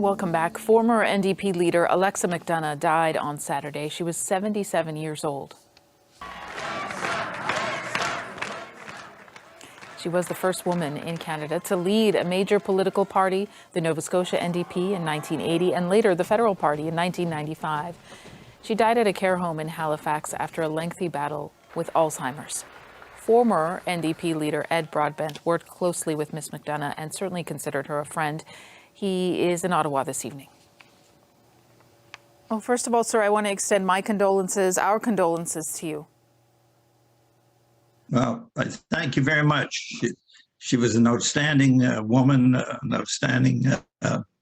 Welcome back. Former NDP leader Alexa McDonough died on Saturday. She was 77 years old. She was the first woman in Canada to lead a major political party, the Nova Scotia NDP, in 1980, and later the Federal Party in 1995. She died at a care home in Halifax after a lengthy battle with Alzheimer's. Former NDP leader Ed Broadbent worked closely with Ms. McDonough and certainly considered her a friend. He is in Ottawa this evening. Well, first of all, sir, I want to extend my condolences, our condolences to you. Well, thank you very much. She was an outstanding woman, an outstanding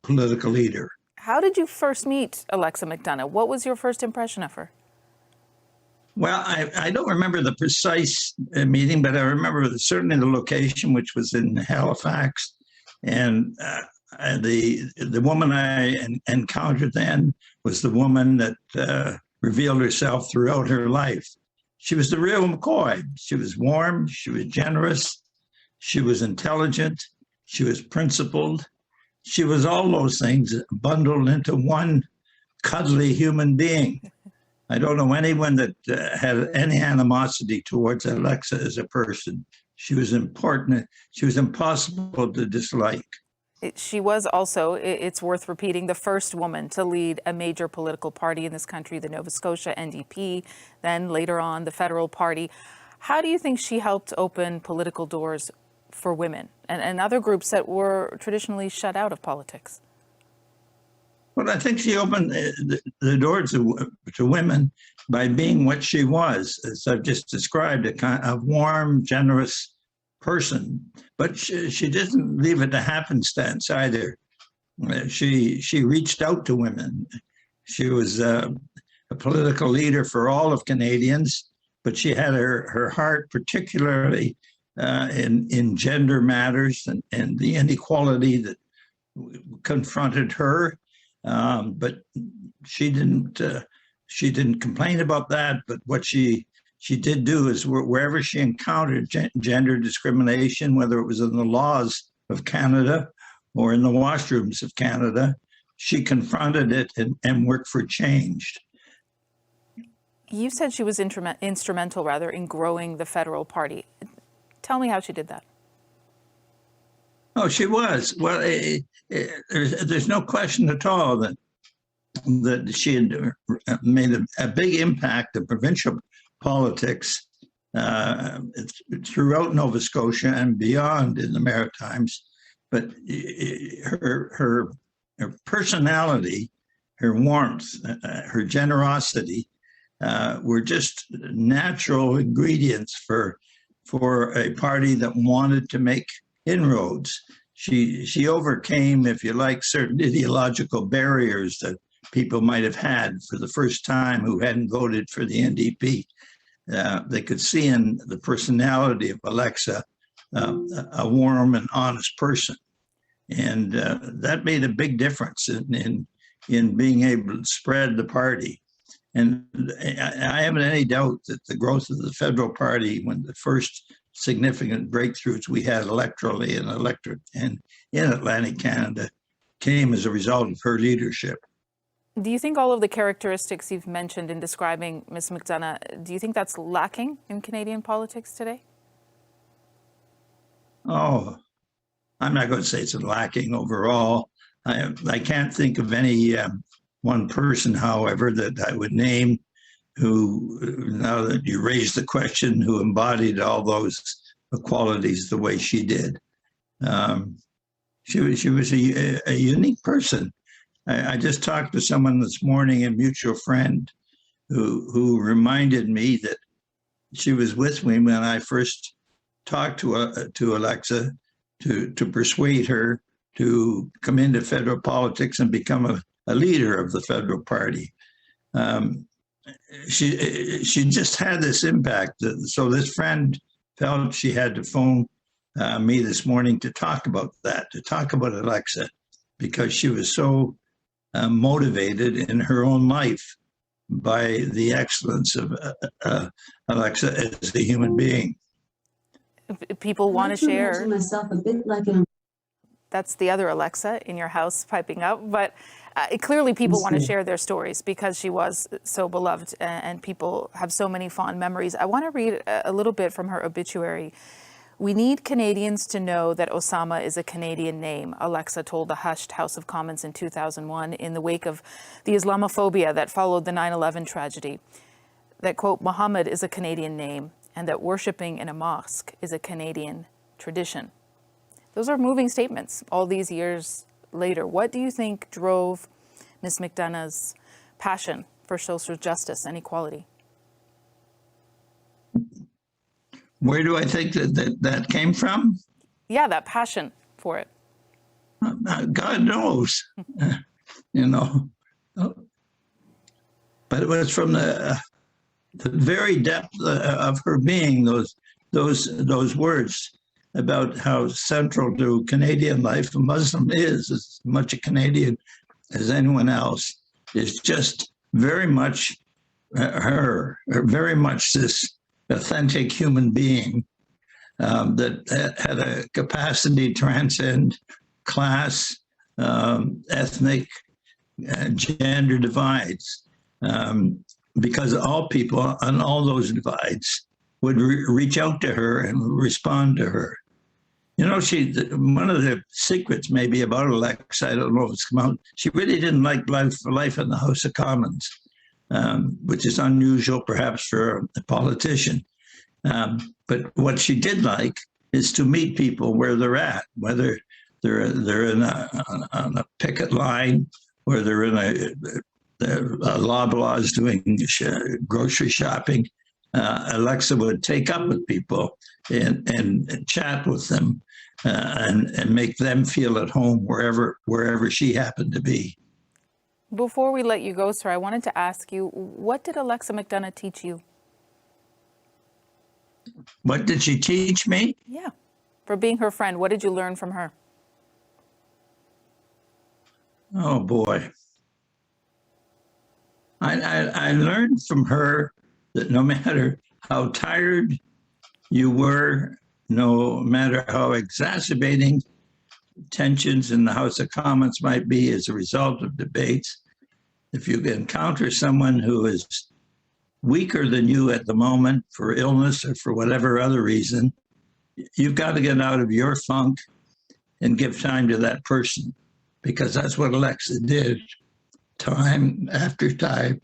political leader. How did you first meet Alexa McDonough? What was your first impression of her? Well, I don't remember the precise meeting, but I remember certainly the location, which was in Halifax. And the woman I encountered then was the woman that revealed herself throughout her life. She was the real McCoy. She was warm, she was generous, she was intelligent, she was principled. She was all those things bundled into one cuddly human being. I don't know anyone that had any animosity towards Alexa as a person. She was important. She was impossible to dislike. She was also, it's worth repeating, the first woman to lead a major political party in this country, the Nova Scotia NDP, then later on the Federal Party. How do you think she helped open political doors for women and other groups that were traditionally shut out of politics? Well, I think she opened the doors to women by being what she was, as I've just described, a kind of warm, generous person. But she didn't leave it to happenstance either. She reached out to women. She was a political leader for all of Canadians, but she had her heart particularly in gender matters and the inequality that confronted her. But she didn't complain about that. But what she did do is wherever she encountered gender discrimination, whether it was in the laws of Canada or in the washrooms of Canada, she confronted it and worked for change. You said she was instrumental in growing the Federal Party. Tell me how she did that. Oh, she was. Well, there's no question at all that she had made a big impact in provincial politics throughout Nova Scotia and beyond in the Maritimes. But her personality, her warmth, her generosity were just natural ingredients for a party that wanted to make inroads. She overcame, if you like, certain ideological barriers that people might have had for the first time who hadn't voted for the NDP. They could see in the personality of Alexa a warm and honest person. And that made a big difference in being able to spread the party. And I haven't any doubt that the growth of the Federal Party, when the first significant breakthroughs we had electorally and in Atlantic Canada, came as a result of her leadership. Do you think all of the characteristics you've mentioned in describing Ms. McDonough, do you think that's lacking in Canadian politics today? Oh, I'm not going to say it's lacking overall. I can't think of any one person, however, that I would name who, now that you raised the question, who embodied all those qualities the way she did. She was a unique person. I just talked to someone this morning, a mutual friend, who reminded me that she was with me when I first talked to Alexa to persuade her to come into federal politics and become a leader of the Federal Party. She just had this impact. So this friend felt she had to phone me this morning to talk about that, to talk about Alexa, because she was so motivated in her own life by the excellence of Alexa as a human being. People want to share. Myself a bit like an That's the other Alexa in your house piping up. But clearly people want to share their stories because she was so beloved and people have so many fond memories. I want to read a little bit from her obituary. "We need Canadians to know that Osama is a Canadian name," Alexa told the hushed House of Commons in 2001 in the wake of the Islamophobia that followed the 9/11 tragedy. That, quote, "Muhammad is a Canadian name and that worshiping in a mosque is a Canadian tradition." Those are moving statements all these years later. What do you think drove Ms. McDonough's passion for social justice and equality? Where do I think that came from? Yeah, that passion for it. God knows, you know. But it was from the very depth of her being, those words about how central to Canadian life a Muslim is as much a Canadian as anyone else, is just very much her, very much this authentic human being that had a capacity to transcend class, ethnic, gender divides, because all people on all those divides would reach out to her and respond to her. You know, one of the secrets maybe about Alexa, I don't know if it's come out, she really didn't like life in the House of Commons, which is unusual perhaps for a politician. But what she did like is to meet people where they're at, whether they're on a picket line, or they're in a Loblaws doing grocery shopping. Alexa would take up with people and chat with them and make them feel at home wherever she happened to be. Before we let you go, sir, I wanted to ask you, what did Alexa McDonough teach you? What did she teach me? Yeah. For being her friend, what did you learn from her? Oh, boy. I learned from her that no matter how tired you were, no matter how exacerbating tensions in the House of Commons might be as a result of debates, if you encounter someone who is weaker than you at the moment for illness or for whatever other reason, you've got to get out of your funk and give time to that person, because that's what Alexa did time after time.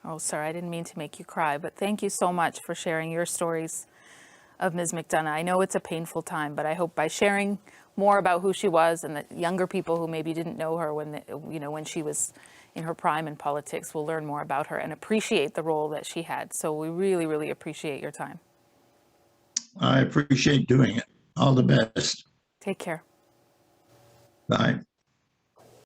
Oh, sir, I didn't mean to make you cry, but thank you so much for sharing your stories of Ms. McDonough. I know it's a painful time, but I hope by sharing more about who she was and the younger people who maybe didn't know her when she was in her prime in politics will learn more about her and appreciate the role that she had. So we really, really appreciate your time. I appreciate doing it. All the best. Take care. Bye.